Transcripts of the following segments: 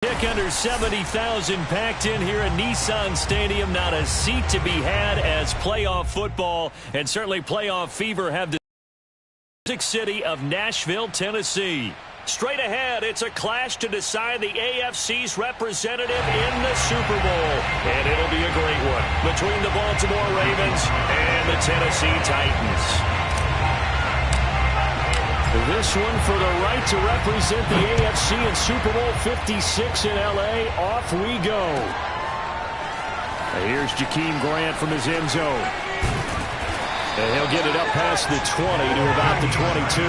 Under 70,000 packed in here at Nissan Stadium. Not a seat to be had as playoff football and certainly playoff fever have the music city of Nashville, Tennessee. Straight ahead, it's a clash to decide the AFC's representative in the Super Bowl. And it'll be a great one between the Baltimore Ravens and the Tennessee Titans. This one for the right to represent the AFC in Super Bowl 56 in L.A. Off we go. Here's Jakeem Grant from his end zone. And he'll get it up past the 20 to about the 22.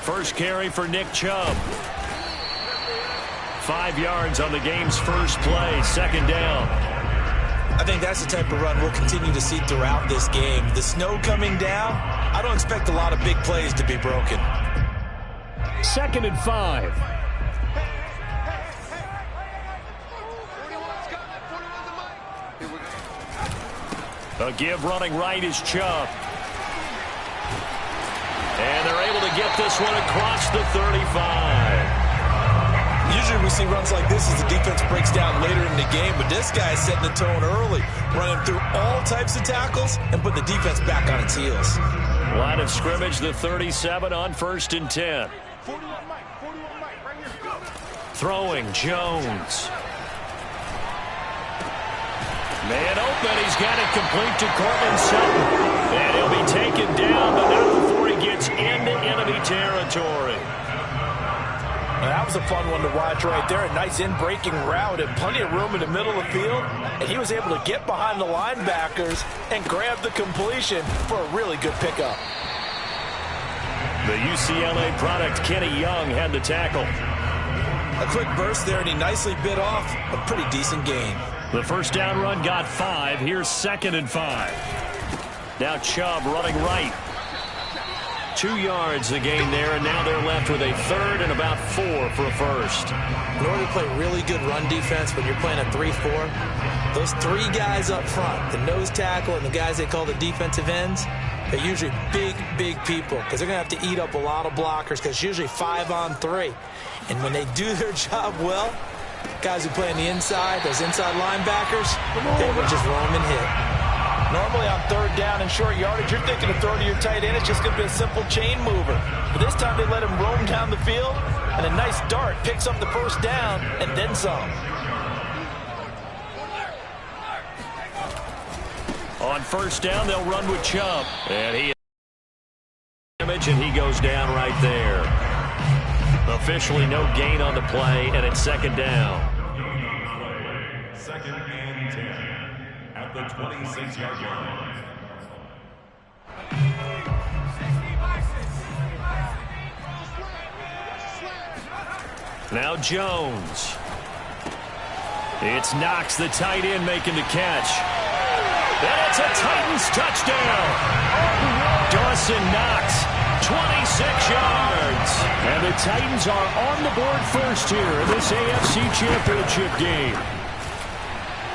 First carry for Nick Chubb. 5 yards on the game's first play, second down. I think that's the type of run we'll continue to see throughout this game. The snow coming down, I don't expect a lot of big plays to be broken. 2nd and 5. A give running right is Chubb. And they're able to get this one across the 35. Usually we see runs like this as the defense breaks down later in the game, but this guy is setting the tone early, running through all types of tackles and put the defense back on its heels. Line of scrimmage, the 37 on 1st and 10. Throwing, Jones. Man open, he's got it complete to Courtland Sutton. And he'll be taken down, but not before he gets into enemy territory. Well, that was a fun one to watch right there. A nice in-breaking route and plenty of room in the middle of the field. And he was able to get behind the linebackers and grab the completion for a really good pickup. The UCLA product, Kenny Young, had the tackle. A quick burst there, and he nicely bit off a pretty decent gain. The first down run got 5. Here's 2nd and 5. Now Chubb running right. 2 yards the gain there, and now they're left with a 3rd and about 4 for a first. In order to play really good run defense when you're playing a 3-4, those 3 guys up front, the nose tackle and the guys they call the defensive ends, they're usually big, big people because they're going to have to eat up a lot of blockers because it's usually 5 on 3. And when they do their job well, guys who play on the inside, those inside linebackers, they will just roam and hit. Normally on 3rd down and short yardage, you're thinking of throwing to your tight end. It's just going to be a simple chain mover. But this time they let him roam down the field, and a nice dart picks up the first down and then some. On 1st down, they'll run with Chubb. And he goes down right there. Officially no gain on the play, and it's 2nd down. 2nd and 10 at the 26-yard line. Now Jones. It's Knox, the tight end, making the catch. And it's a Titans touchdown. Dawson Knox, 26 yards. And the Titans are on the board first here in this AFC Championship game.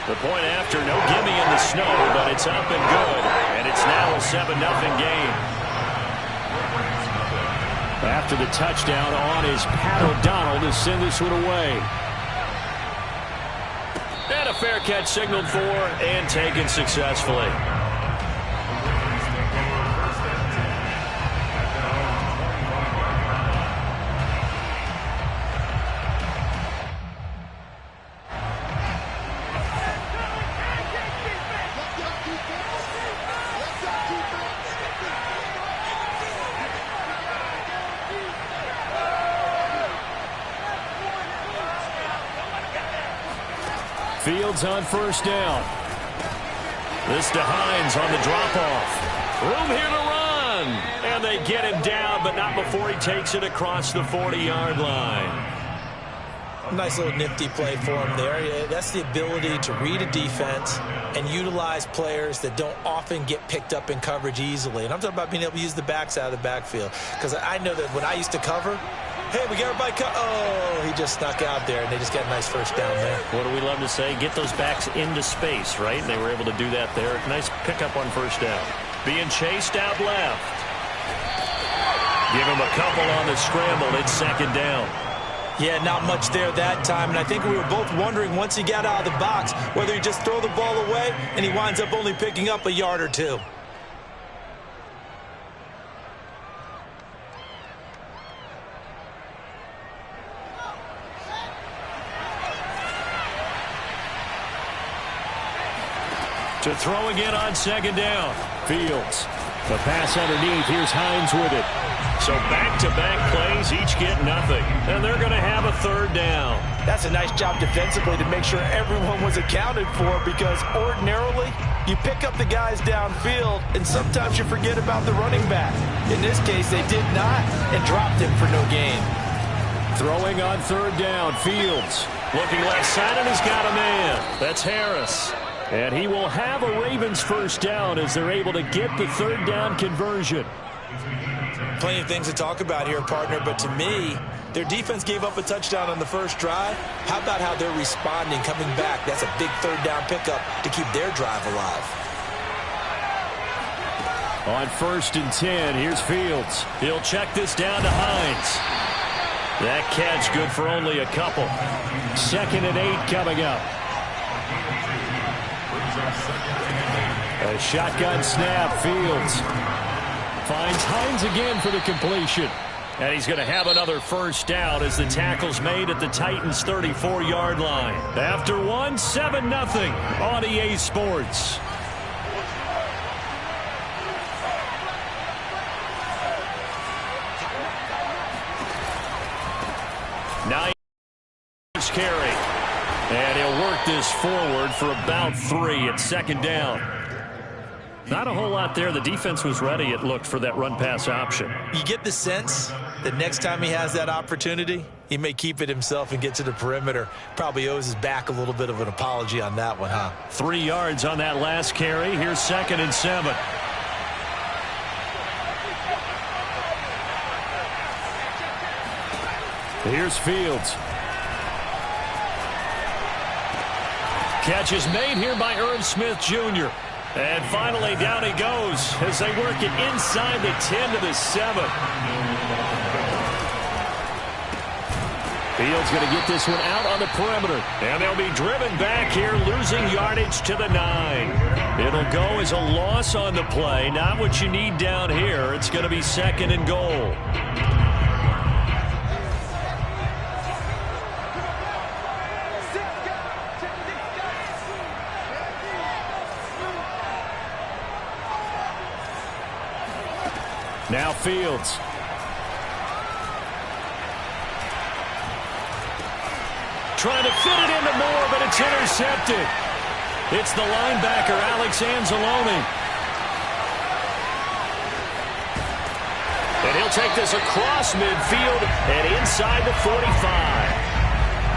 The point after, no gimme in the snow, but it's up and good. And it's now a 7-0 game. After the touchdown on is Pat O'Donnell to send this one away. And a fair catch signaled for and taken successfully. Fields on 1st down. This to Hines on the drop-off. Room here to run. And they get him down, but not before he takes it across the 40-yard line. Nice little nifty play for him there. Yeah, that's the ability to read a defense and utilize players that don't often get picked up in coverage easily. And I'm talking about being able to use the backs out of the backfield. Because I know that when I used to cover, hey, we got everybody oh, he just snuck out there, and they just got a nice first down there. What do we love to say? Get those backs into space, right? And they were able to do that there. Nice pickup on first down. Being chased out left. Give him a couple on the scramble. It's second down. Yeah, not much there that time, and I think we were both wondering once he got out of the box whether he just throw the ball away and he winds up only picking up a yard or two. To throw again on second down. Fields. The pass underneath. Here's Hines with it. So back-to-back plays, each get nothing. And they're going to have a third down. That's a nice job defensively to make sure everyone was accounted for, because ordinarily you pick up the guys downfield and sometimes you forget about the running back. In this case, they did not and dropped him for no gain. Throwing on third down. Fields. Looking left side, and he's got a man. That's Harris. And he will have a Ravens first down as they're able to get the third down conversion. Plenty of things to talk about here, partner, but to me, their defense gave up a touchdown on the first drive. How about how they're responding, coming back? That's a big third down pickup to keep their drive alive. On 1st and 10, here's Fields. He'll check this down to Hines. That catch good for only a couple. 2nd and 8 coming up. A shotgun snap. Fields finds Hines again for the completion. And he's going to have another first down as the tackle's made at the Titans' 34-yard line. After one, 7-0 on EA Sports. Nice carry. And he'll work this forward for about 3 at second down. Not a whole lot there. The defense was ready, it looked, for that run-pass option. You get the sense that next time he has that opportunity, he may keep it himself and get to the perimeter. Probably owes his back a little bit of an apology on that one, huh? 3 yards on that last carry. Here's 2nd and 7. Here's Fields. Catch is made here by Irv Smith Jr. And finally down he goes as they work it inside the 10 to the 7. Fields going to get this one out on the perimeter. And they'll be driven back here, losing yardage to the 9. It'll go as a loss on the play. Not what you need down here. It's going to be 2nd and goal. Now Fields. Trying to fit it into Moore, but it's intercepted. It's the linebacker, Alex Anzalone. And he'll take this across midfield and inside the 45.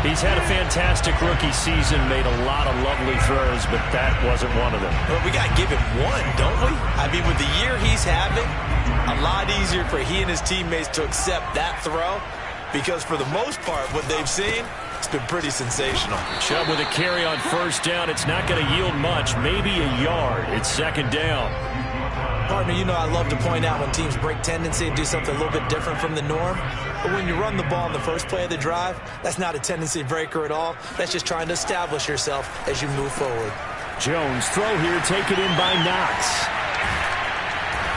He's had a fantastic rookie season, made a lot of lovely throws, but that wasn't one of them. Well, we got to give him one, don't we? I mean, with the year he's having, a lot easier for he and his teammates to accept that throw, because for the most part, what they've seen, it's been pretty sensational. Chubb with a carry on first down. It's not going to yield much, maybe a yard. It's 2nd down. Partner, you know I love to point out when teams break tendency and do something a little bit different from the norm. But when you run the ball in the first play of the drive, that's not a tendency breaker at all. That's just trying to establish yourself as you move forward. Jones throw here, taken in by Knox.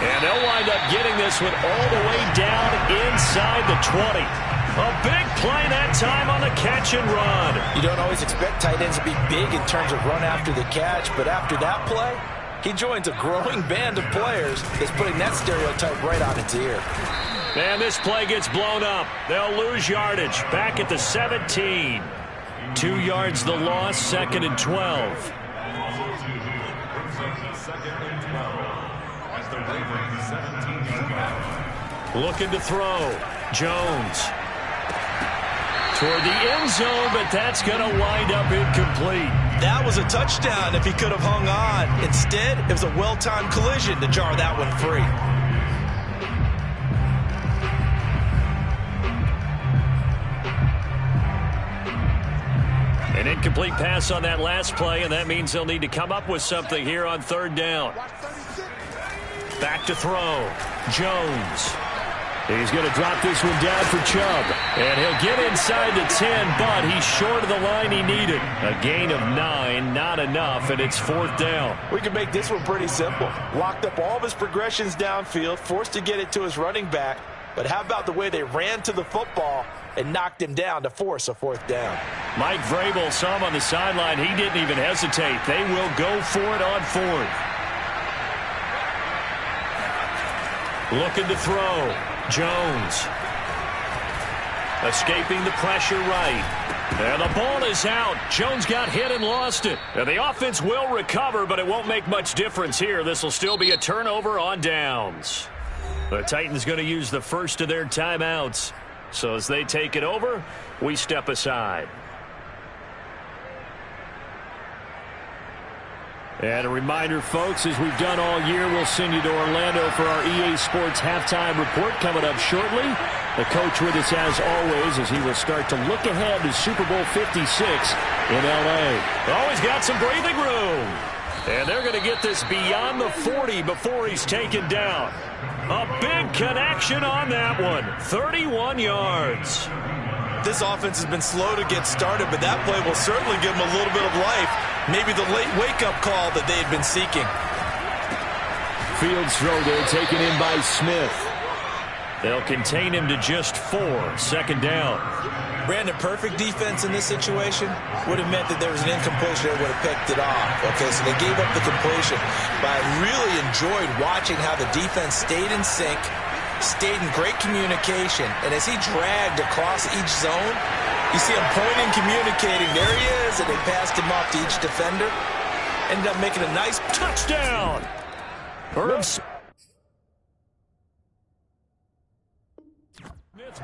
And they'll wind up getting this one all the way down inside the 20. A big play that time on the catch and run. You don't always expect tight ends to be big in terms of run after the catch, but after that play, he joins a growing band of players that's putting that stereotype right on its ear. And this play gets blown up. They'll lose yardage. Back at the 17. 2 yards the loss, 2nd and 12. Looking to throw. Jones. toward the end zone, but that's going to wind up incomplete. That was a touchdown if he could have hung on. Instead, it was a well-timed collision to jar that one free. An incomplete pass on that last play, and that means they'll need to come up with something here on third down. Back to throw. Jones. He's going to drop this one down for Chubb. And he'll get inside the 10, but he's short of the line he needed. A gain of 9, not enough, and it's fourth down. We can make this one pretty simple. Locked up all of his progressions downfield, forced to get it to his running back. But how about the way they ran to the football and knocked him down to force a fourth down? Mike Vrabel saw him on the sideline. He didn't even hesitate. They will go for it on fourth. Looking to throw. Jones. Escaping the pressure right. And the ball is out. Jones got hit and lost it. And the offense will recover, but it won't make much difference here. This will still be a turnover on downs. The Titans going to use the first of their timeouts. So as they take it over, we step aside. And a reminder, folks, as we've done all year, we'll send you to Orlando for our EA Sports halftime report coming up shortly. The coach with us as always as he will start to look ahead to Super Bowl 56 in L.A. Always got some breathing room. And they're going to get this beyond the 40 before he's taken down. A big connection on that one. 31 yards. This offense has been slow to get started, but that play will certainly give them a little bit of life. Maybe the late wake-up call that they had been seeking. Fields throw there taken in by Smith. They'll contain him to just 4. Second down. Brandon, perfect defense in this situation would have meant that there was an incompletion that would have picked it off. Okay, so they gave up the completion. But I really enjoyed watching how the defense stayed in sync, stayed in great communication, and as he dragged across each zone, you see him pointing, communicating. There he is, and they passed him off to each defender. Ended up making a nice touchdown. Herb Smith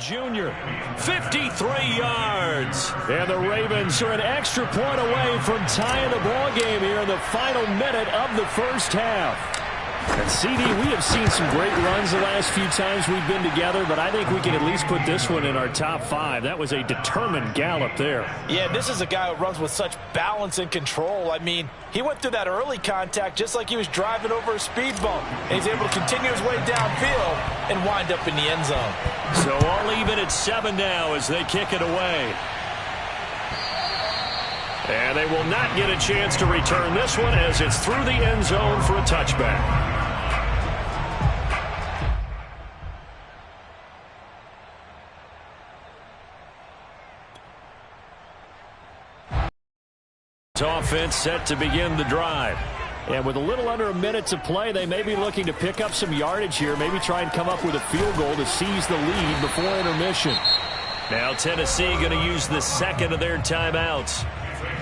Jr., 53 yards. And the Ravens are an extra point away from tying the ball game here in the final minute of the first half. And CD, we have seen some great runs the last few times we've been together, but I think we can at least put this one in our top 5. That was a determined gallop there. Yeah, this is a guy who runs with such balance and control. I mean, he went through that early contact just like he was driving over a speed bump. And he's able to continue his way downfield and wind up in the end zone. So all even at 7 now as they kick it away. And they will not get a chance to return this one as it's through the end zone for a touchback. Offense set to begin the drive. And with a little under a minute to play, they may be looking to pick up some yardage here, maybe try and come up with a field goal to seize the lead before intermission. Now Tennessee going to use the second of their timeouts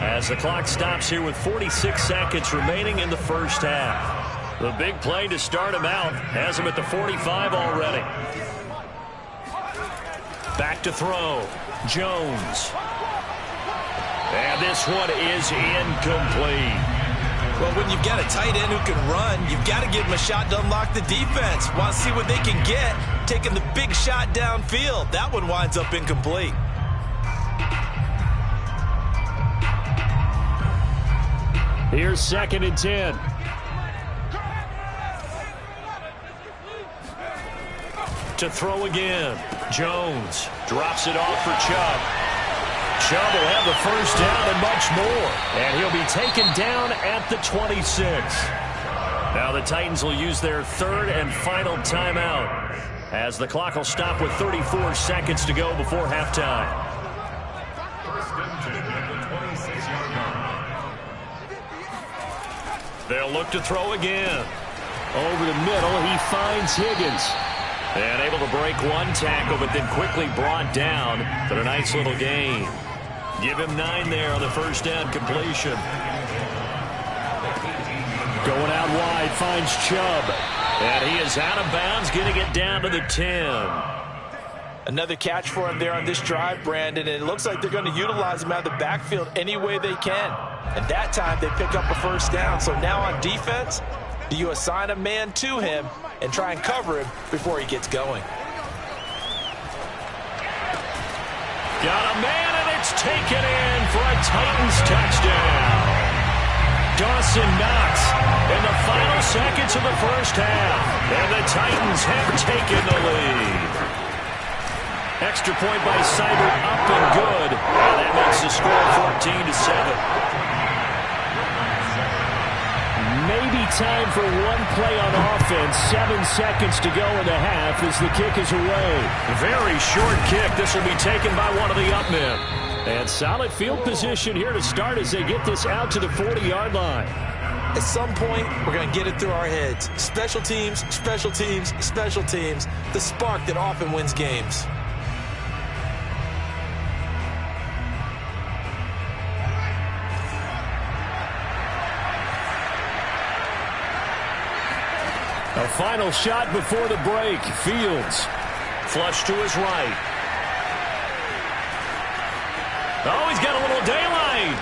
as the clock stops here with 46 seconds remaining in the first half. The big play to start him out has him at the 45 already. Back to throw. Jones. And this one is incomplete. Well, when you've got a tight end who can run, you've got to give him a shot to unlock the defense. Want to see what they can get, taking the big shot downfield. That one winds up incomplete. Here's 2nd and 10. To throw again. Jones drops it off for Chubb. Chubb will have the first down and much more. And he'll be taken down at the 26. Now the Titans will use their third and final timeout as the clock will stop with 34 seconds to go before halftime. They'll look to throw again. Over the middle, he finds Higgins. And able to break one tackle, but then quickly brought down for a nice little gain. Give him 9 there on the first down completion. Going out wide, finds Chubb. And he is out of bounds, getting it down to the 10. Another catch for him there on this drive, Brandon, and it looks like they're going to utilize him out of the backfield any way they can. And that time, they pick up a first down. So now on defense, do you assign a man to him and try and cover him before he gets going? Got a man, and it's taken in for a Titans touchdown. Dawson Knox in the final seconds of the first half. And the Titans have taken the lead. Extra point by Seibert, up and good. And that makes the score 14-7. Maybe time for one play on offense. 7 seconds to go in the half as the kick is away. Very short kick. This will be taken by one of the up men. And solid field position here to start as they get this out to the 40-yard line. At some point, we're going to get it through our heads. Special teams, special teams, special teams. The spark that often wins games. A final shot before the break. Fields. Flush to his right. Oh, he's got a little daylight.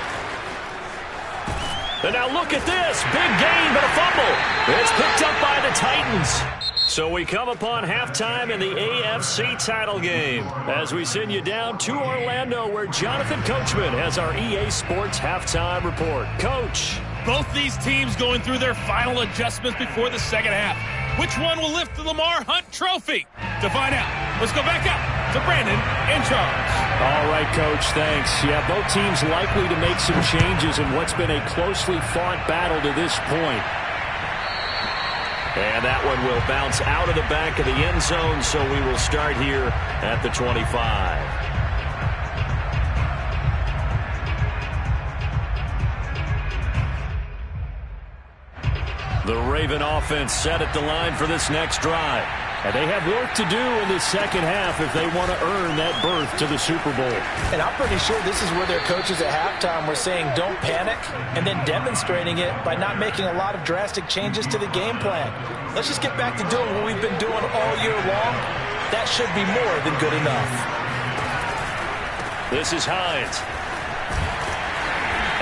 And now look at this. Big gain, but a fumble. It's picked up by the Titans. So we come upon halftime in the AFC title game as we send you down to Orlando where Jonathan Coachman has our EA Sports halftime report. Coach. Both these teams going through their final adjustments before the second half. Which one will lift the Lamar Hunt Trophy? To find out, let's go back up to Brandon in charge. All right, Coach, thanks. Yeah, both teams likely to make some changes in what's been a closely fought battle to this point. And that one will bounce out of the back of the end zone, so we will start here at the 25. The Raven offense set at the line for this next drive. And they have work to do in the second half if they want to earn that berth to the Super Bowl. And I'm pretty sure this is where their coaches at halftime were saying don't panic and then demonstrating it by not making a lot of drastic changes to the game plan. Let's just get back to doing what we've been doing all year long. That should be more than good enough. This is Hines.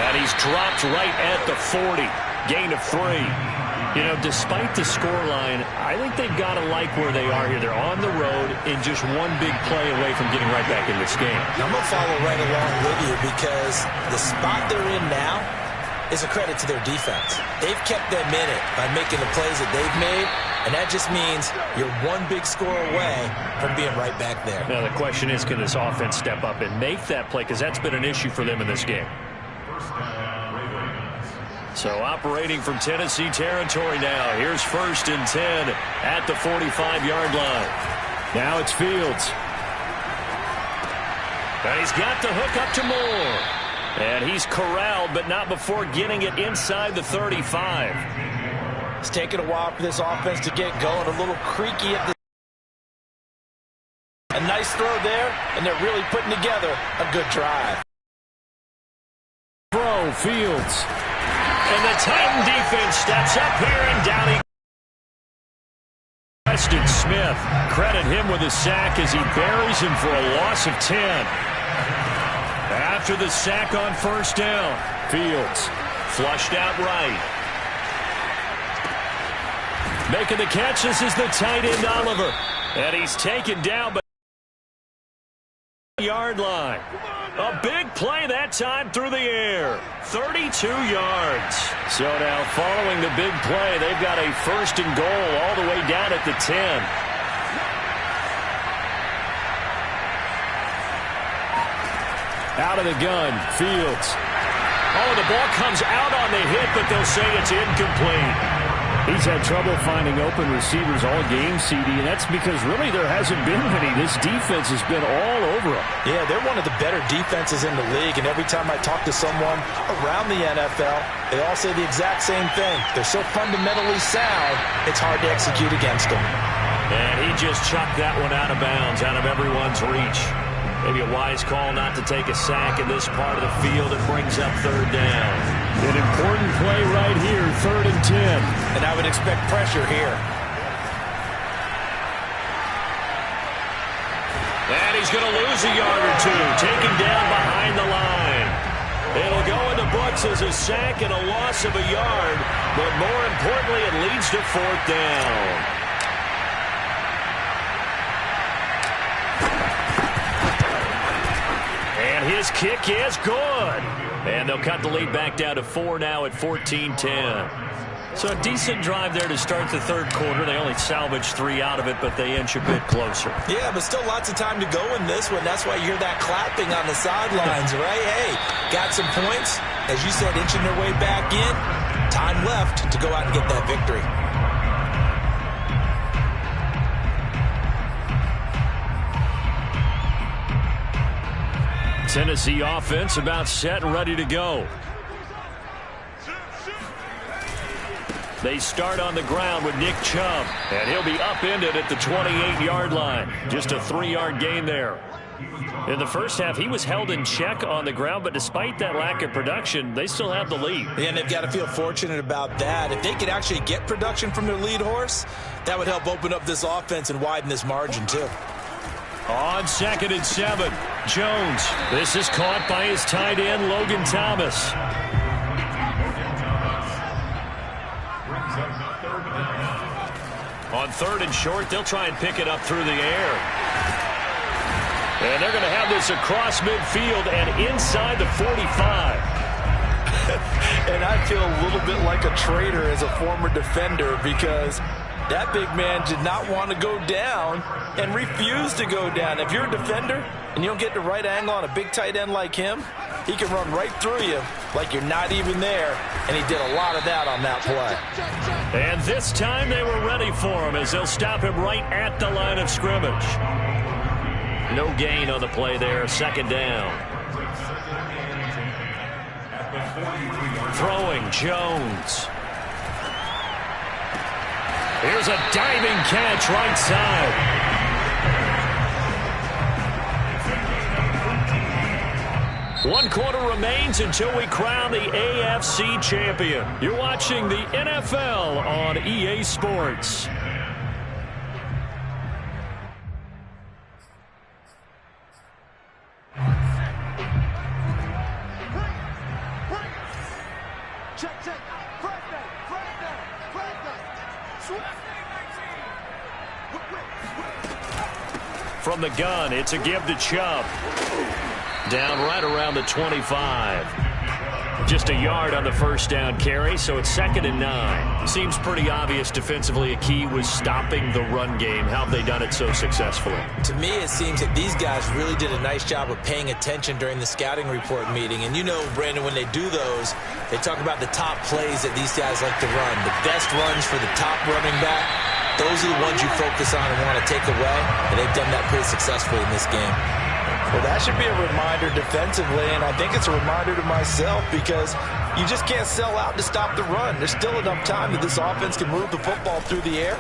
And he's dropped right at the 40. Gain of 3. You know, despite the scoreline, I think they've got to like where they are here. They're on the road and just one big play away from getting right back in this game. I'm going to follow right along with you because the spot they're in now is a credit to their defense. They've kept them in it by making the plays that they've made, and that just means you're one big score away from being right back there. Now, the question is, can this offense step up and make that play? Because that's been an issue for them in this game. So operating from Tennessee territory now. Here's 1st and 10 at the 45-yard line. Now it's Fields. And he's got the hook up to Moore. And he's corralled, but not before getting it inside the 35. It's taken a while for this offense to get going. A little creaky at the... A nice throw there, and they're really putting together a good drive. Throw, Fields. And the Titan defense steps up here and down he Preston Smith. Credit him with a sack as he buries him for a loss of 10. After the sack on 1st down, Fields flushed out right. Making the catch, this is the tight end Oliver. And he's taken down by the yard line. A big play that time through the air. 32 yards. So now following the big play, they've got a 1st and goal all the way down at the 10. Out of the gun, Fields. Oh, the ball comes out on the hit, but they'll say it's incomplete. He's had trouble finding open receivers all game, CD, and that's because really there hasn't been many. This defense has been all over them. Yeah, they're one of the better defenses in the league, and every time I talk to someone around the NFL, they all say the exact same thing. They're so fundamentally sound, it's hard to execute against them. And he just chucked that one out of bounds, out of everyone's reach. Maybe a wise call not to take a sack in this part of the field. It brings up 3rd down. An important play right here, 3rd and 10. And I would expect pressure here. And he's going to lose a yard or two, taken down behind the line. It'll go in the books as a sack and a loss of a yard, but more importantly, it leads to 4th down. And his kick is good. And they'll cut the lead back down to 4 now at 14-10. So a decent drive there to start the 3rd quarter. They only salvaged 3 out of it, but they inch a bit closer. Yeah, but still lots of time to go in this one. That's why you hear that clapping on the sidelines, right? Hey, got some points. As you said, inching their way back in. Time left to go out and get that victory. Tennessee offense about set and ready to go. They start on the ground with Nick Chubb, and he'll be upended at the 28-yard line. Just a 3-yard gain there. In the first half, he was held in check on the ground, but despite that lack of production, they still have the lead. And they've got to feel fortunate about that. If they could actually get production from their lead horse, that would help open up this offense and widen this margin, too. On 2nd and 7, Jones. This is caught by his tight end, Logan Thomas. On 3rd and short, they'll try and pick it up through the air. And they're going to have this across midfield and inside the 45. And I feel a little bit like a traitor as a former defender because that big man did not want to go down and refused to go down. If you're a defender and you don't get the right angle on a big tight end like him, he can run right through you like you're not even there, and he did a lot of that on that play. And this time they were ready for him as they'll stop him right at the line of scrimmage. No gain on the play there, 2nd down. Throwing, Jones. Here's a diving catch right side. One quarter remains until we crown the AFC champion. You're watching the NFL on EA Sports. From the gun, it's a give to Chubb. Down right around the 25. Just a yard on the 1st down carry, so it's 2nd and 9. Seems pretty obvious defensively a key was stopping the run game. How have they done it so successfully? To me, it seems that these guys really did a nice job of paying attention during the scouting report meeting. And you know, Brandon, when they do those, they talk about the top plays that these guys like to run. The best runs for the top running back, those are the ones you focus on and want to take away. And they've done that pretty successfully in this game. Well, that should be a reminder defensively, and I think it's a reminder to myself because you just can't sell out to stop the run. There's still enough time that this offense can move the football through the air,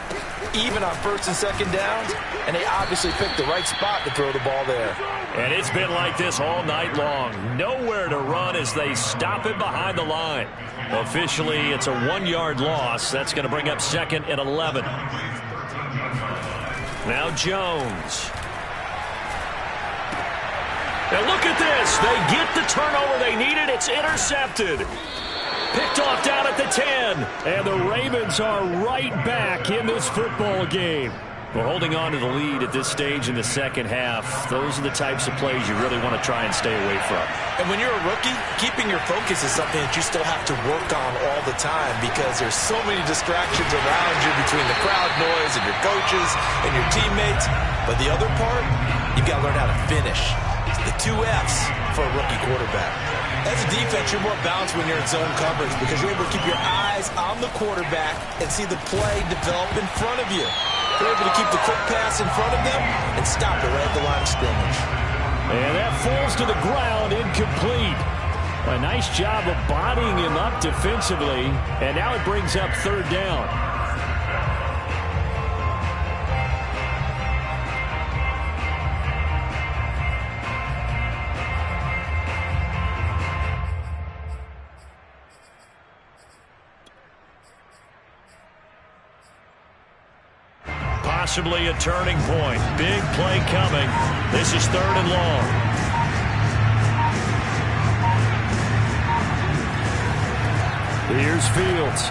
even on 1st and 2nd downs, and they obviously picked the right spot to throw the ball there. And it's been like this all night long. Nowhere to run as they stop it behind the line. Officially, it's a 1-yard loss. That's going to bring up 2nd and 11. Now Jones. Now look at this. They get the turnover they needed. It's intercepted. Picked off down at the 10. And the Ravens are right back in this football game. We're holding on to the lead at this stage in the 2nd half. Those are the types of plays you really want to try and stay away from. And when you're a rookie, keeping your focus is something that you still have to work on all the time because there's so many distractions around you between the crowd noise and your coaches and your teammates. But the other part, you've got to learn how to finish. The 2 F's for a rookie quarterback. As a defense, you're more balanced when you're in zone coverage because you're able to keep your eyes on the quarterback and see the play develop in front of you. You're able to keep the quick pass in front of them and stop it right at the line of scrimmage. And that falls to the ground, incomplete. A nice job of bodying him up defensively, and now it brings up 3rd down. possibly a turning point. Big play coming. This is 3rd and long. Here's Fields.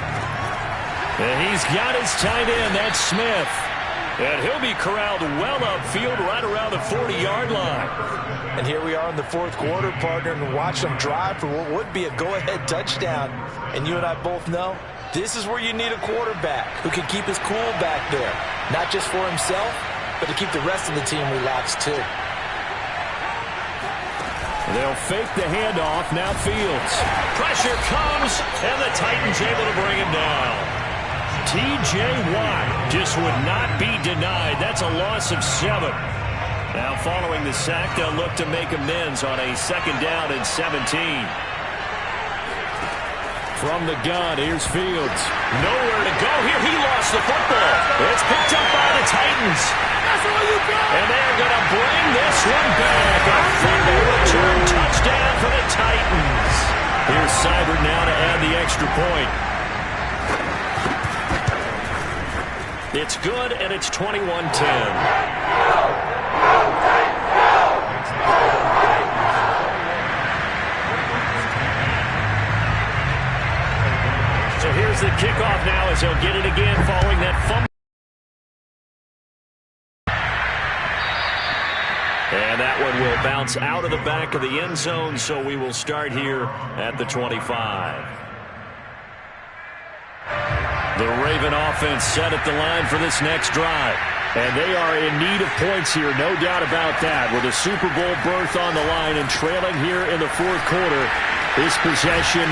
And he's got his tight end. That's Smith. And he'll be corralled well upfield right around the 40-yard line. And here we are in the 4th quarter, partner, and watch them drive for what would be a go-ahead touchdown. And you and I both know this is where you need a quarterback who can keep his cool back there. Not just for himself, but to keep the rest of the team relaxed too. They'll fake the handoff. Now Fields. Pressure comes, and the Titans able to bring him down. T.J. Watt just would not be denied. That's a loss of 7. Now following the sack, they'll look to make amends on a 2nd down and 17. From the gun, here's Fields. Nowhere to go here. He lost the football. It's picked up by the Titans. And they're going to bring this one back. A fumble return touchdown for the Titans. Here's Seibert now to add the extra point. It's good, and it's 21-10. So here's the kickoff now as he'll get it again following that fumble. And that one will bounce out of the back of the end zone, so we will start here at the 25. The Raven offense set at the line for this next drive. And they are in need of points here, no doubt about that. With a Super Bowl berth on the line and trailing here in the 4th quarter, this possession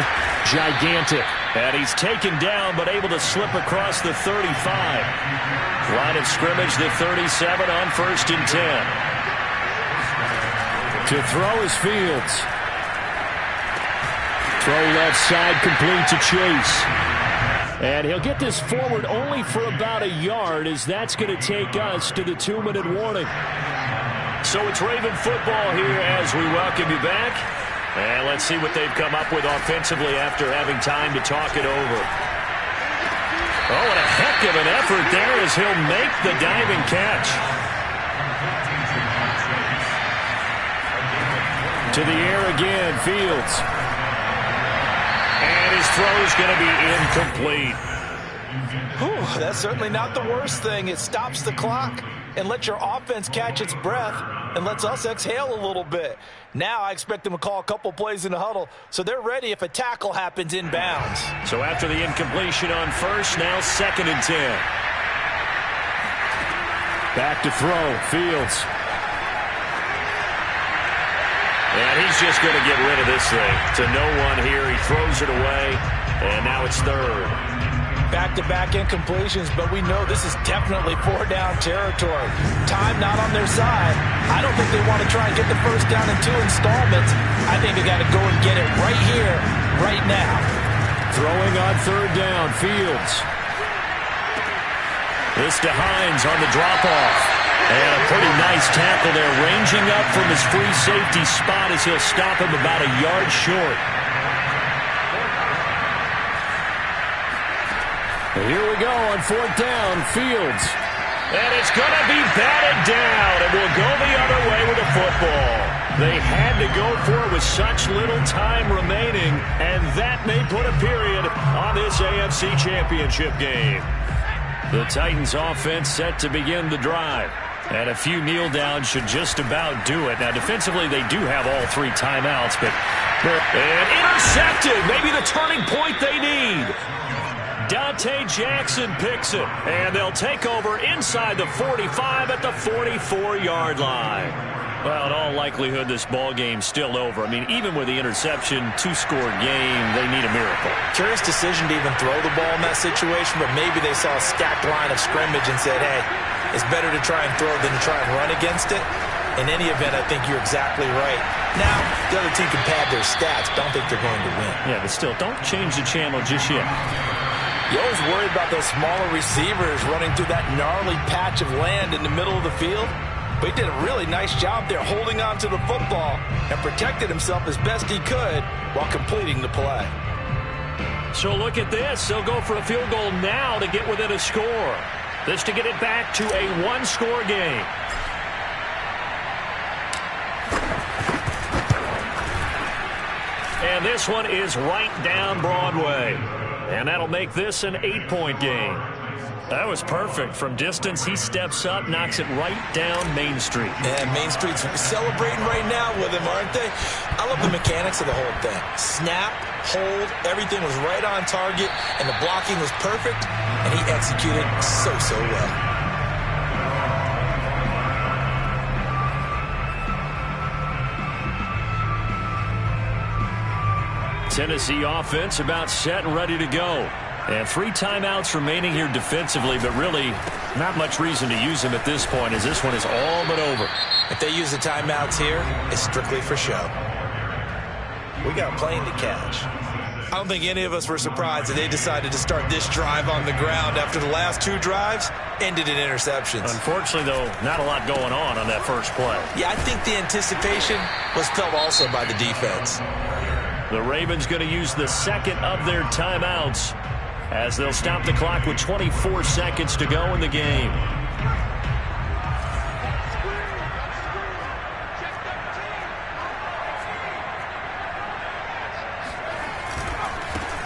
gigantic. And he's taken down but able to slip across the 35. Line of scrimmage, the 37 on 1st and 10. To throw is Fields. Throw left side, complete to Chase. And he'll get this forward only for about a yard, as that's going to take us to the 2-minute warning. So it's Raven football here as we welcome you back. And let's see what they've come up with offensively after having time to talk it over. Oh, and a heck of an effort there as he'll make the diving catch. To the air again, Fields. And his throw is going to be incomplete. Whew, that's certainly not the worst thing. It stops the clock and lets your offense catch its breath and lets us exhale a little bit. Now I expect them to call a couple plays in the huddle, so they're ready if a tackle happens inbounds. So after the incompletion on 1st, now 2nd and 10. Back to throw, Fields. And he's just going to get rid of this thing. To no one here. He throws it away, and now it's 3rd. Back-to-back incompletions, but we know this is definitely 4-down territory. Time not on their side. I don't think they want to try and get the 1st down in 2 installments. I think they got to go and get it right here, right now. Throwing on 3rd down, Fields. This to Hines on the drop-off. And a pretty nice tackle there, ranging up from his free safety spot as he'll stop him about a yard short. And here we go on 4th down, Fields. And it's going to be batted down, and we'll go the other way with the football. They had to go for it with such little time remaining, and that may put a period on this AFC Championship game. The Titans offense set to begin the drive. And a few kneel downs should just about do it. Now, defensively, they do have all 3 timeouts, but and intercepted. Maybe the turning point they need. Dante Jackson picks it, and they'll take over inside the 45 at the 44-yard line. Well, in all likelihood, this ball game's still over. I mean, even with the interception, 2-score game, they need a miracle. Curious decision to even throw the ball in that situation, but maybe they saw a stacked line of scrimmage and said, hey, it's better to try and throw than to try and run against it. In any event, I think you're exactly right. Now, the other team can pad their stats, but I don't think they're going to win. Yeah, but still, don't change the channel just yet. You always worry about those smaller receivers running through that gnarly patch of land in the middle of the field. But he did a really nice job there holding on to the football and protected himself as best he could while completing the play. So look at this. They'll go for a field goal now to get within a score. This to get it back to a one-score game. And this one is right down Broadway. And that'll make this an 8-point game. That was perfect. From distance, he steps up, knocks it right down Main Street. And Main Street's celebrating right now with him, aren't they? I love the mechanics of the whole thing. Snap, hold, everything was right on target, and the blocking was perfect, and he executed so well. Tennessee offense about set and ready to go. And 3 timeouts remaining here defensively, but really not much reason to use them at this point, as this one is all but over. If they use the timeouts here, it's strictly for show. We got a plane to catch. I don't think any of us were surprised that they decided to start this drive on the ground after the last 2 drives ended in interceptions. Unfortunately, though, not a lot going on that first play. Yeah, I think the anticipation was felt also by the defense. The Ravens going to use the second of their timeouts as they'll stop the clock with 24 seconds to go in the game.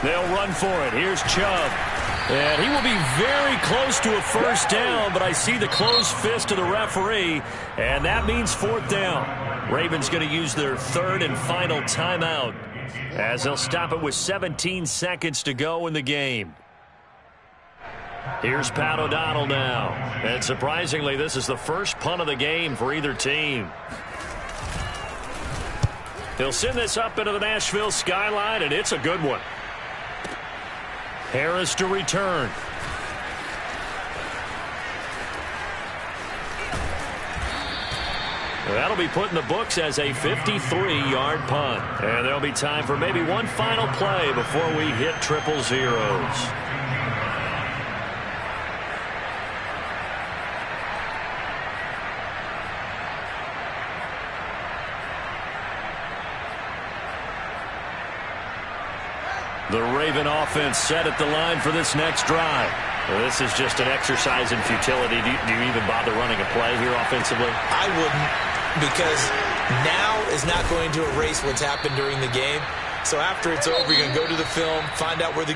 They'll run for it. Here's Chubb. And he will be very close to a first down, but I see the closed fist of the referee, and that means 4th down. Ravens going to use their 3rd and final timeout as they'll stop it with 17 seconds to go in the game. Here's Pat O'Donnell now. And surprisingly, this is the first punt of the game for either team. He'll send this up into the Nashville skyline, and it's a good one. Harris to return. That'll be put in the books as a 53-yard punt. And there'll be time for maybe one final play before we hit 000. The Raven offense set at the line for this next drive. Well, this is just an exercise in futility. Do you even bother running a play here offensively? I wouldn't, because now is not going to erase what's happened during the game. So after it's over, you're going to go to the film, find out where the